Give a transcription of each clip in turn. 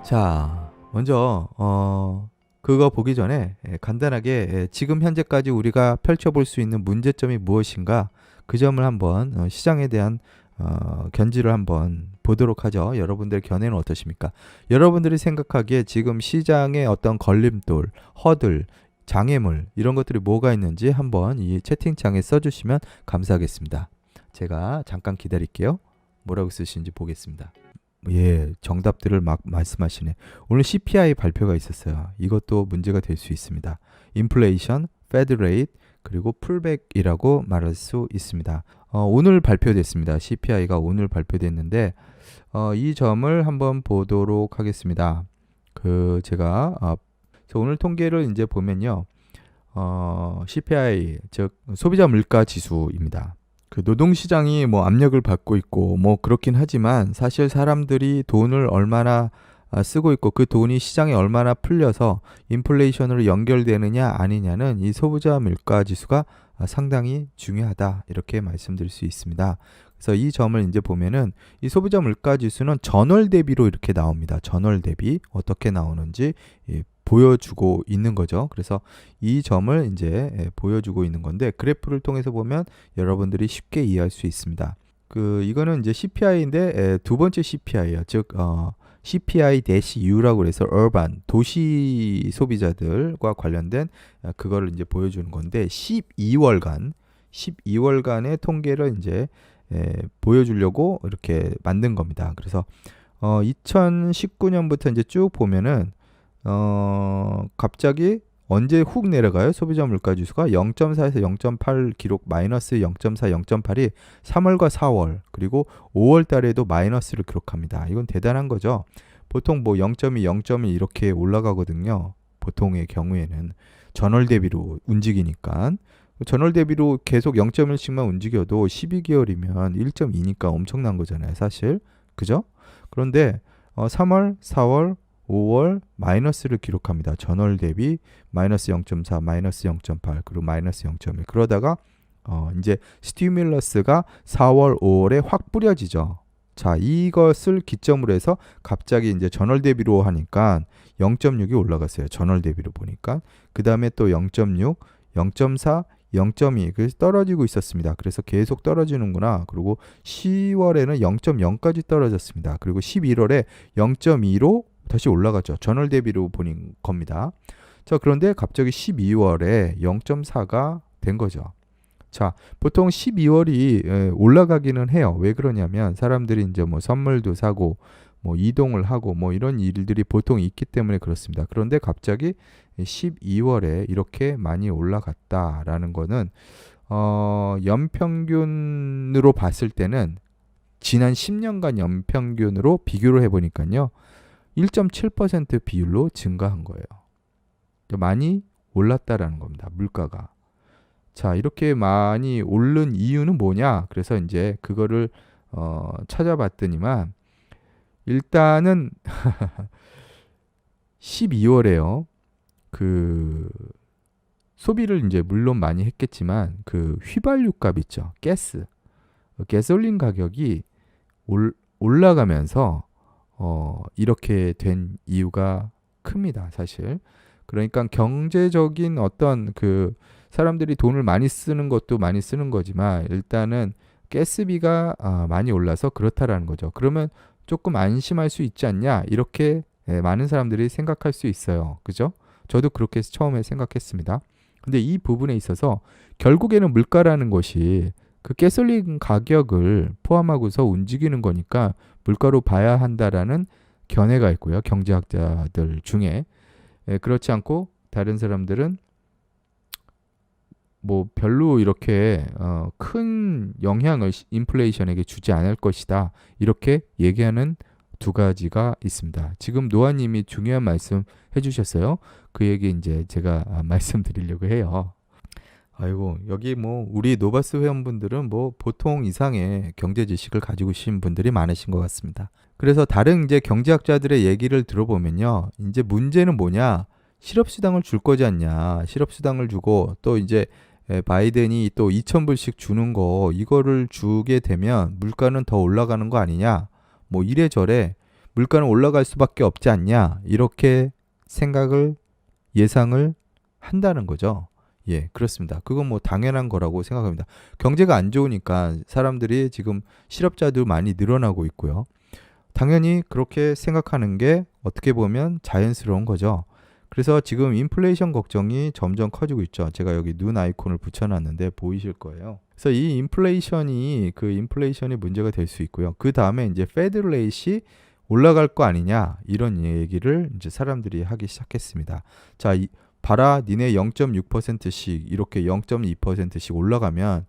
자, 먼저 그거 보기 전에 간단하게 지금 현재까지 우리가 펼쳐볼 수 있는 문제점이 무엇인가 그 점을 한번 시장에 대한 견지를 한번 보도록 하죠. 여러분들의 견해는 어떠십니까? 여러분들이 생각하기에 지금 시장의 어떤 걸림돌, 허들, 장애물 이런 것들이 뭐가 있는지 한번 이 채팅창에 써주시면 감사하겠습니다. 제가 잠깐 기다릴게요. 뭐라고 쓰시는지 보겠습니다. 예, 정답들을 막 말씀하시네. 오늘 CPI 발표가 있었어요. 이것도 문제가 될 수 있습니다. 인플레이션, 페드 레이트, 그리고 풀백이라고 말할 수 있습니다. 오늘 발표됐습니다. CPI가 오늘 발표됐는데 이 점을 한번 보도록 하겠습니다. 제가 오늘 통계를 이제 보면요. CPI, 즉 소비자 물가 지수입니다. 그 노동시장이 뭐 압력을 받고 있고 뭐 그렇긴 하지만 사실 사람들이 돈을 얼마나 쓰고 있고 그 돈이 시장에 얼마나 풀려서 인플레이션으로 연결되느냐 아니냐는 이 소비자 물가 지수가 상당히 중요하다 이렇게 말씀드릴 수 있습니다. 그래서 이 점을 이제 보면은 이 소비자 물가 지수는 전월 대비로 이렇게 나옵니다. 전월 대비 어떻게 나오는지 보여주고 있는 거죠. 그래서 이 점을 이제 보여주고 있는 건데 그래프를 통해서 보면 여러분들이 쉽게 이해할 수 있습니다. 이거는 이제 CPI인데 두 번째 CPI예요. 즉 CPI-U라고 해서 urban 도시 소비자들과 관련된 그거를 이제 보여주는 건데 12월간의 통계를 이제 보여주려고 이렇게 만든 겁니다. 그래서 2019년부터 이제 쭉 보면은 갑자기 언제 훅 내려가요? 소비자 물가 지수가 0.4에서 0.8 기록 마이너스 0.4, 0.8이 3월과 4월 그리고 5월 달에도 마이너스를 기록합니다. 이건 대단한 거죠. 보통 뭐 0.2, 0.1 이렇게 올라가거든요. 보통의 경우에는 전월 대비로 움직이니까 전월 대비로 계속 0.1씩만 움직여도 12개월이면 1.2니까 엄청난 거잖아요. 사실. 그죠? 그런데 3월, 4월, 5월 마이너스를 기록합니다. 전월 대비 마이너스 0.4, 마이너스 0.8, 그리고 마이너스 0.1. 그러다가 이제 스티뮬러스가 4월, 5월에 확 뿌려지죠. 자, 이것을 기점으로 해서 갑자기 이제 전월 대비로 하니까 0.6이 올라갔어요. 전월 대비로 보니까. 그 다음에 또 0.6, 0.4, 0.2 그래서 떨어지고 있었습니다. 그래서 계속 떨어지는구나. 그리고 10월에는 0.0까지 떨어졌습니다. 그리고 11월에 0.2로 다시 올라가죠. 전월 대비로 보는 겁니다. 자, 그런데 갑자기 12월에 0.4가 된 거죠. 자, 보통 12월이 올라가기는 해요. 왜 그러냐면 사람들이 이제 뭐 선물도 사고 뭐 이동을 하고 뭐 이런 일들이 보통 있기 때문에 그렇습니다. 그런데 갑자기 12월에 이렇게 많이 올라갔다라는 거는 연평균으로 봤을 때는 지난 10년간 연평균으로 비교를 해보니까요. 1.7% 비율로 증가한 거예요. 많이 올랐다라는 겁니다. 물가가. 자, 이렇게 많이 오른 이유는 뭐냐? 그래서 이제 그거를 찾아봤더니만 일단은 12월에요. 소비를 이제 물론 많이 했겠지만 휘발유 값 있죠. 가솔린 가격이 올라가면서 이렇게 된 이유가 큽니다, 사실. 그러니까 경제적인 어떤 사람들이 돈을 많이 쓰는 것도 많이 쓰는 거지만 일단은 가스비가 많이 올라서 그렇다라는 거죠. 그러면 조금 안심할 수 있지 않냐? 이렇게 많은 사람들이 생각할 수 있어요. 그죠? 저도 그렇게 처음에 생각했습니다. 근데 이 부분에 있어서 결국에는 물가라는 것이 그 가솔린 가격을 포함하고서 움직이는 거니까 물가로 봐야 한다라는 견해가 있고요. 경제학자들 중에. 그렇지 않고 다른 사람들은 뭐 별로 이렇게 큰 영향을 인플레이션에게 주지 않을 것이다. 이렇게 얘기하는 두 가지가 있습니다. 지금 노아님이 중요한 말씀 해주셨어요. 그 얘기 이제 제가 말씀드리려고 해요. 아이고, 여기 뭐 우리 노바스 회원분들은 뭐 보통 이상의 경제 지식을 가지고 계신 분들이 많으신 것 같습니다. 그래서 다른 이제 경제학자들의 얘기를 들어보면요. 이제 문제는 뭐냐? 실업수당을 줄 거지 않냐? 실업수당을 주고 또 이제 바이든이 또 2,000불씩 주는 거 이거를 주게 되면 물가는 더 올라가는 거 아니냐? 뭐 이래저래 물가는 올라갈 수밖에 없지 않냐 이렇게 생각을 예상을 한다는 거죠. 예, 그렇습니다. 그건 뭐 당연한 거라고 생각합니다. 경제가 안 좋으니까 사람들이 지금 실업자들 많이 늘어나고 있고요. 당연히 그렇게 생각하는 게 어떻게 보면 자연스러운 거죠. 그래서 지금 인플레이션 걱정이 점점 커지고 있죠. 제가 여기 눈 아이콘을 붙여놨는데 보이실 거예요. 그래서 이 인플레이션이 문제가 될 수 있고요. 그 다음에 이제 페드 레이트이 올라갈 거 아니냐 이런 얘기를 이제 사람들이 하기 시작했습니다. 자, 봐라, 니네 0.6%씩 이렇게 0.2%씩 올라가면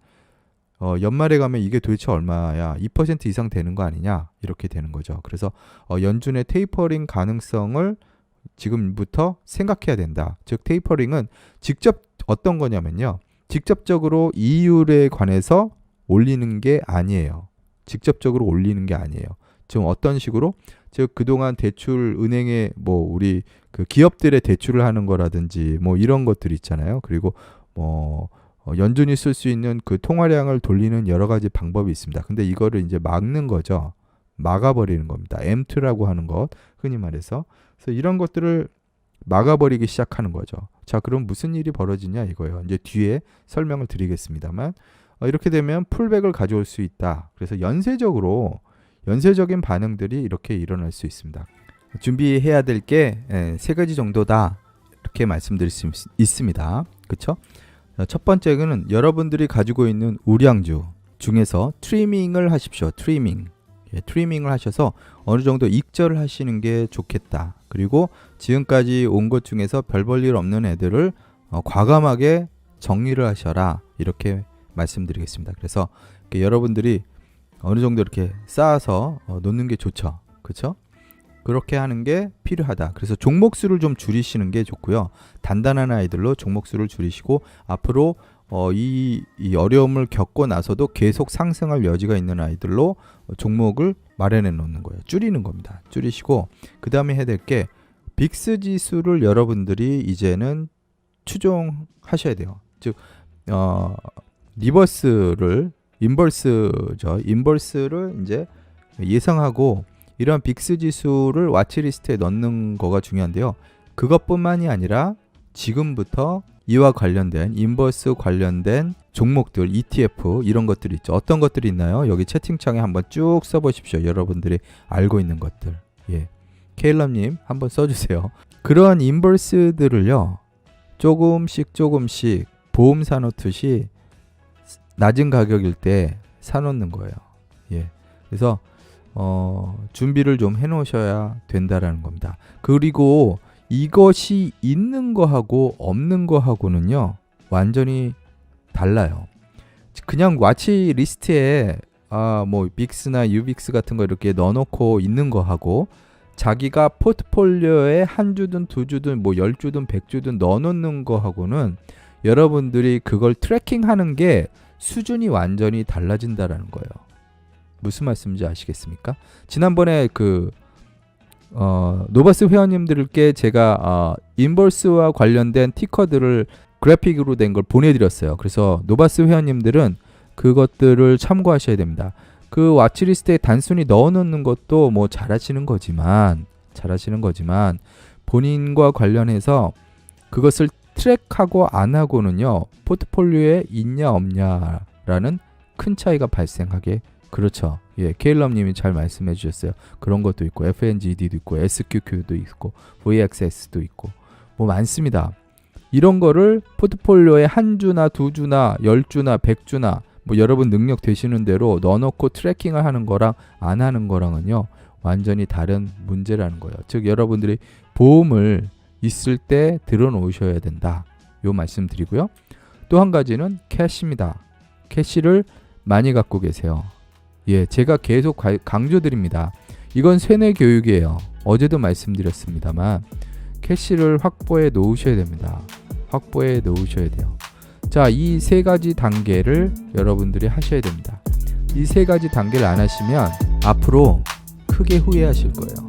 연말에 가면 이게 도대체 얼마야? 2% 이상 되는 거 아니냐? 이렇게 되는 거죠. 그래서 연준의 테이퍼링 가능성을 지금부터 생각해야 된다. 즉 테이퍼링은 직접 어떤 거냐면요. 직접적으로 이율에 관해서 올리는 게 아니에요. 직접적으로 올리는 게 아니에요. 지금 어떤 식으로? 즉 그동안 대출 은행에 뭐 우리 그 기업들의 대출을 하는 거라든지 뭐 이런 것들 있잖아요. 그리고 뭐 연준이 쓸 수 있는 그 통화량을 돌리는 여러 가지 방법이 있습니다. 근데 이거를 이제 막는 거죠. 막아버리는 겁니다. M2라고 하는 것, 흔히 말해서. 그래서 이런 것들을 막아버리기 시작하는 거죠. 자, 그럼 무슨 일이 벌어지냐 이거예요. 이제 뒤에 설명을 드리겠습니다만 이렇게 되면 풀백을 가져올 수 있다. 그래서 연쇄적인 반응들이 이렇게 일어날 수 있습니다. 준비해야 될 게 세 가지 정도다. 이렇게 말씀드릴 수 있습니다. 그렇죠? 첫 번째는 여러분들이 가지고 있는 우량주 중에서 트리밍을 하십시오. 트리밍을 하셔서 어느 정도 익절을 하시는 게 좋겠다. 그리고 지금까지 온 것 중에서 별 볼 일 없는 애들을 과감하게 정리를 하셔라. 이렇게 말씀드리겠습니다. 그래서 여러분들이 어느 정도 이렇게 쌓아서 놓는 게 좋죠. 그렇죠? 그렇게 하는 게 필요하다. 그래서 종목수를 좀 줄이시는 게 좋고요. 단단한 아이들로 종목수를 줄이시고 앞으로 이 어려움을 겪고 나서도 계속 상승할 여지가 있는 아이들로 종목을 마련해 놓는 거예요. 줄이는 겁니다. 줄이시고 그 다음에 해야 될 게 빅스 지수를 여러분들이 이제는 추종하셔야 돼요. 즉 인버스를 이제 예상하고 이런 빅스 지수를 와치리스트에 넣는 거가 중요한데요. 그것뿐만이 아니라 지금부터 이와 관련된 인버스 관련된 종목들, ETF 이런 것들이 있죠. 어떤 것들이 있나요? 여기 채팅창에 한번 쭉 써보십시오. 여러분들이 알고 있는 것들. 예, 케일럽님 한번 써주세요. 그런 인버스들을요, 조금씩 보험 사놓듯이 낮은 가격일 때 사놓는 거예요. 예, 그래서 준비를 좀 해놓으셔야 된다라는 겁니다. 그리고 이것이 있는 거하고 없는 거하고는요 완전히 달라요. 그냥 와치 리스트에 뭐 빅스나 유빅스 같은 거 이렇게 넣어놓고 있는 거하고 자기가 포트폴리오에 한 주든 두 주든 뭐 10주든 100주든 넣어놓는 거하고는 여러분들이 그걸 트래킹하는 게 수준이 완전히 달라진다라는 거예요. 무슨 말씀인지 아시겠습니까? 지난번에 노바스 회원님들께 제가 인버스와 관련된 티커들을 그래픽으로 된 걸 보내드렸어요. 그래서 노바스 회원님들은 그것들을 참고하셔야 됩니다. 그 와치리스트에 단순히 넣어놓는 것도 뭐 잘하시는 거지만 본인과 관련해서 그것을 트랙하고 안 하고는요 포트폴리오에 있냐 없냐라는 큰 차이가 발생하게 그렇죠. 예, 케일럽님이 잘 말씀해 주셨어요. 그런 것도 있고 FNGD도 있고 SQQ도 있고 VXS도 있고 뭐 많습니다. 이런 거를 포트폴리오에 한 주나 두 주나 10주나 100주나 뭐 여러분 능력 되시는 대로 넣어놓고 트래킹을 하는 거랑 안 하는 거랑은요 완전히 다른 문제라는 거예요. 즉 여러분들이 보험을 있을 때 들어놓으셔야 된다. 요 말씀 드리고요. 또 한 가지는 캐시입니다. 캐시를 많이 갖고 계세요. 예, 제가 계속 강조드립니다. 이건 세뇌 교육이에요. 어제도 말씀드렸습니다만 캐시를 확보해 놓으셔야 됩니다. 확보해 놓으셔야 돼요. 자, 이 세 가지 단계를 여러분들이 하셔야 됩니다. 이 세 가지 단계를 안 하시면 앞으로 크게 후회하실 거예요.